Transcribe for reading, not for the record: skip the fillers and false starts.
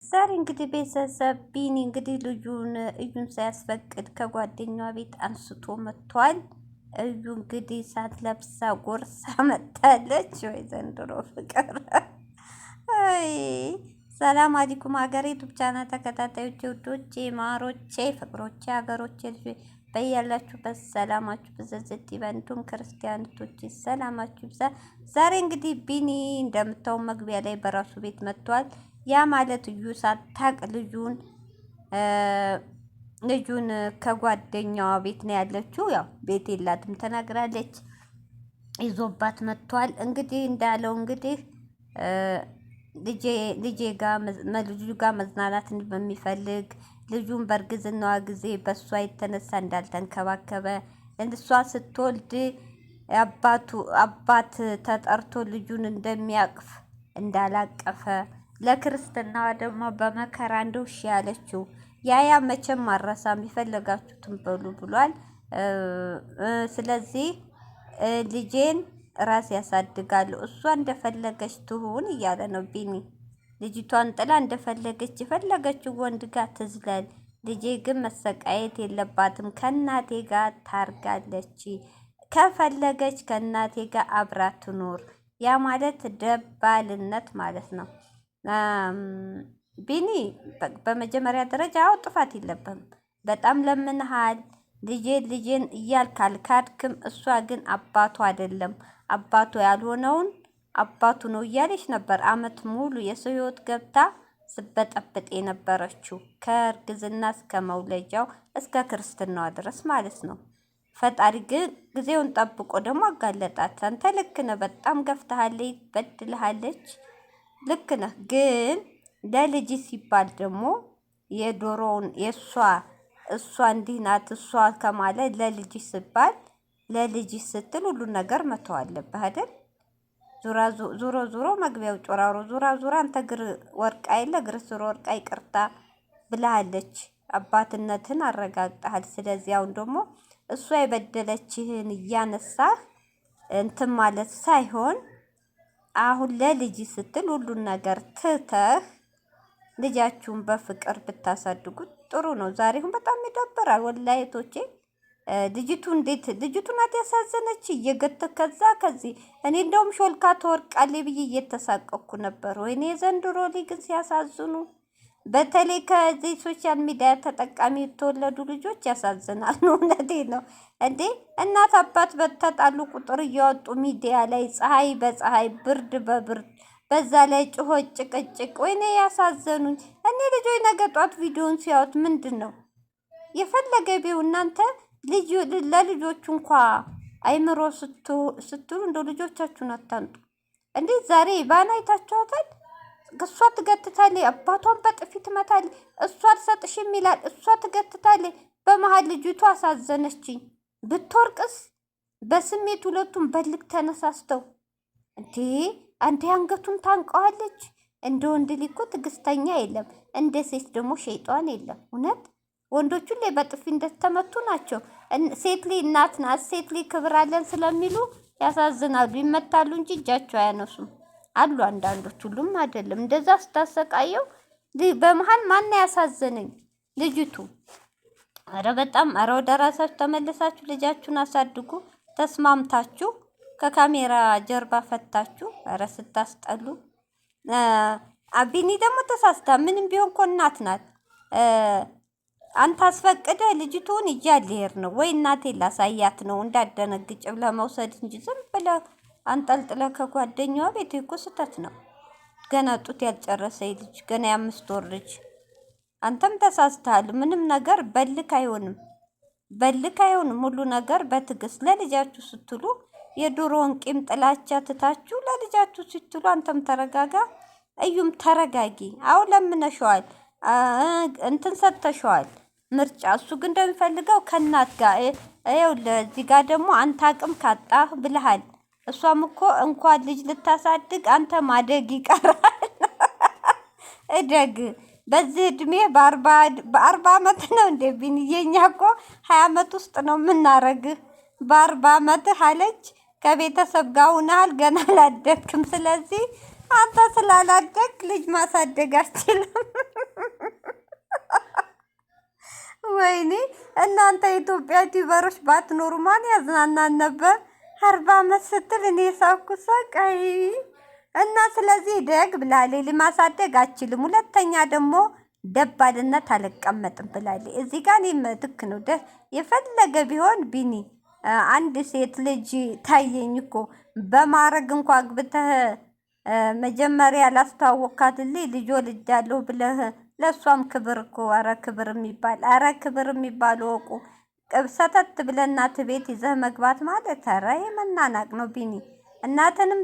ዛሬ እንግዲህ ቤተሰብ ቢኒ እንግዲህ ልጁን እዩን ሳያስፈቅድ ከጓደኛዋ ቤት አንስቶ መጥቷል። እዩ እንግዲህ ሳትለብሳ ጎርሳ መጣለች። ወይ ዘንድሮ ፍቅር! አይ ሰላም አለይኩም ሀገሬ ዩቲዩብ ቻናል ተከታታዮቼ፣ ውዶቼ፣ ማሮቼ፣ ፍቅሮቼ፣ ሀገሮቼ ልጆች በያላችሁበት ሰላማችሁ ብዝዝት ይበል። እንዲሁም ክርስቲያኖች ሰላማችሁ ይብዛ። ዛሬ እንግዲህ ቢኒ እንደምታው መግቢያ ላይ በራሱ ቤት መጥቷል። ያ ማለት እዩ ሳታቅ ልጁን ከጓደኛዋ ቤት ነው ያለችው። ያው ቤት የላትም ተናግራለች። ይዞባት መጥቷል። እንግዲህ እንዳለው እንግዲህ ልጁ ጋር መዝናናት በሚፈልግ ልጁን በእርግዝናዋ ጊዜ በእሷ የተነሳ እንዳልተንከባከበ እሷ ስትወልድ አባት ተጠርቶ ልጁን እንደሚያቅፍ እንዳላቀፈ ለክርስትናዋ ደግሞ በመከራ እንደው እሺ ያለችው ያያ መቼም አረሳም የፈለጋችሁትን በሉ ብሏል። ስለዚህ ልጄን ራስ ያሳድጋሉ እሷ እንደፈለገች ትሁን እያለ ነው ቢኒ። ልጅቷን ጥላ እንደፈለገች የፈለገችው ወንድ ጋር ትዝለል፣ ልጄ ግን መሰቃየት የለባትም ከእናቴ ጋር ታርጋለች፣ ከፈለገች ከእናቴ ጋር አብራ ትኖር። ያ ማለት ደባልነት ማለት ነው። ቢኒ በመጀመሪያ ደረጃ ጥፋት የለብህም። በጣም ለምንሃል ልጄን እያልክ አልካድክም። እሷ ግን አባቱ አይደለም አባቱ ያልሆነውን አባቱ ነው እያለች ነበር አመት ሙሉ የሰው ህይወት ገብታ ስበጠብጥ የነበረችው ከእርግዝና እስከ መውለጃው እስከ ክርስትናዋ ድረስ ማለት ነው። ፈጣሪ ግን ጊዜውን ጠብቆ ደግሞ አጋለጣት። አንተ ልክ ነህ፣ በጣም ገፍተሃለች፣ በድልሃለች፣ ልክ ነህ። ግን ለልጅ ሲባል ደግሞ የዶሮውን እሷ እንዲህ ናት እሷ ከማለት ለልጅ ሲባል ለልጅ ስትል ሁሉን ነገር መተው አለብህ አይደል? ዙሮ መግቢያው ጮራሮ ዙራ አንተ ግር ወርቃ የለ ግር ስሮ ወርቃ ይቅርታ ብለሃለች። አባትነትን አረጋግጠሃል። ስለዚህ አሁን ደግሞ እሷ የበደለችህን እያነሳህ እንትን ማለት ሳይሆን አሁን ለልጅ ስትል ሁሉን ነገር ትተህ ልጃችሁን በፍቅር ብታሳድጉት ጥሩ ነው። ዛሬሁን በጣም ይደብራል ወላሂ እህቶቼ። ልጅቱ ናት ያሳዘነች። ከዛ ከዚህ እኔ እንደውም ሾልካ ተወርቃለች ብዬ እየተሳቀኩ ነበር። ወይኔ ዘንድሮ ግን ሲያሳዝኑ፣ በተለይ ከዚህ ሶሻል ሚዲያ ተጠቃሚ የተወለዱ ልጆች ያሳዝናል። እውነቴ ነው እንዴ! እናት አባት በተጣሉ ቁጥር እያወጡ ሚዲያ ላይ ፀሐይ በፀሐይ ብርድ በብርድ በዛ ላይ ጩኸት ጭቅጭቅ። ወይኔ ያሳዘኑኝ እኔ ልጆች። ነገ ጧት ቪዲዮን ሲያዩት ምንድን ነው የፈለገ ቢው እናንተ ለልጆቹ እንኳ አይምሮ ስትሉ እንደ ልጆቻችሁን አታንጡ እንዴ! ዛሬ ባና አይታችኋታል። እሷ ትገትታለች፣ አባቷን በጥፊ ትመታለች። እሷ አልሰጥሽም ይላል፣ እሷ ትገትታለች። በመሀል ልጅቷ አሳዘነችኝ። ብትወርቅስ በስሜት ሁለቱም በልክ ተነሳስተው አንዴ አንገቱን ታንቀዋለች። እንደ ወንድ ሊኮ ትዕግስተኛ የለም፣ እንደ ሴት ደግሞ ሸይጧን የለም። እውነት ወንዶቹ ላይ በጥፊ እንደተመቱ ናቸው። ሴት ላይ እናት ናት፣ ሴት ላይ ክብር አለን ስለሚሉ ያሳዝናሉ። ይመታሉ እንጂ እጃቸው አያነሱም አሉ አንዳንዶች፣ ሁሉም አይደለም። እንደዛ ስታሰቃየው በመሀል ማን ያሳዘነኝ ልጅቱ። አረ በጣም ወደ ራሳችሁ ተመልሳችሁ ልጃችሁን አሳድጉ ተስማምታችሁ፣ ከካሜራ ጀርባ ፈታችሁ። አረ ስታስጠሉ። አቢኒ ደግሞ ተሳስታ ምንም ቢሆን እኮ እናት ናት። አንተ አስፈቅደ ልጅቱን ይያልሄር ነው ወይ እናቴ ላሳያት ነው እንዳደነግጭ ብለህ መውሰድ እንጂ ዝም ብለህ አንጠልጥለህ ከጓደኛዋ ቤት እኮ ስህተት ነው። ገና ጡት ያልጨረሰ ልጅ ገና የ5 ወር ልጅ። አንተም ተሳስተሃል። ምንም ነገር በልክ አይሆንም። ሁሉ ነገር በትዕግስት ለልጃችሁ ስትሉ የድሮውን ቂም ጥላቻ ትታችሁ ለልጃችሁ ስትሉ አንተም ተረጋጋ፣ እዩም ተረጋጊ። አሁን ለምነሸዋል፣ እንትን ሰጥተሸዋል ምርጫ። እሱ ግን እንደሚፈልገው ከእናት ጋር ይኸውልህ። እዚህ ጋር ደግሞ አንተ አቅም ካጣህ ብለሃል። እሷም እኮ እንኳን ልጅ ልታሳድግ አንተ ማደግ ይቀራል። እደግ በዚህ እድሜ በ40 ዓመት ነው እንዴ ቢኒ? የኛ እኮ 20 ዓመት ውስጥ ነው የምናረግህ። በ40 ዓመትህ አለች ከቤተሰብ ጋር ሆነሃል፣ ገና አላደግክም። ስለዚህ አንተ ስላላደግ ልጅ ማሳደግ አትችልም። ወይኔ እናንተ የኢትዮጵያ ዩቲዩበሮች ባትኖሩ ማን ያዝናናን ነበር? 40 ዓመት ስትል እኔ ሳኩ ሳቀይ እና ስለዚህ ደግ ብላለች። ለማሳደግ አችልም። ሁለተኛ ደግሞ ደባልነት አልቀመጥም ብላለች። እዚህ ጋር እኔም ትክ ነው የፈለገ ቢሆን ቢኒ አንድ ሴት ልጅ ታየኝ እኮ በማረግ እንኳ አግብተህ መጀመሪያ ላስተዋወካትልኝ ልጅ ወልጃለሁ ብለህ ለእሷም ክብር እኮ ኧረ ክብር የሚባል ወቁ ሰተት ብለህ እናት ቤት ይዘህ መግባት ማለት ኧረ የመናናቅ ነው ቢኒ እናትንም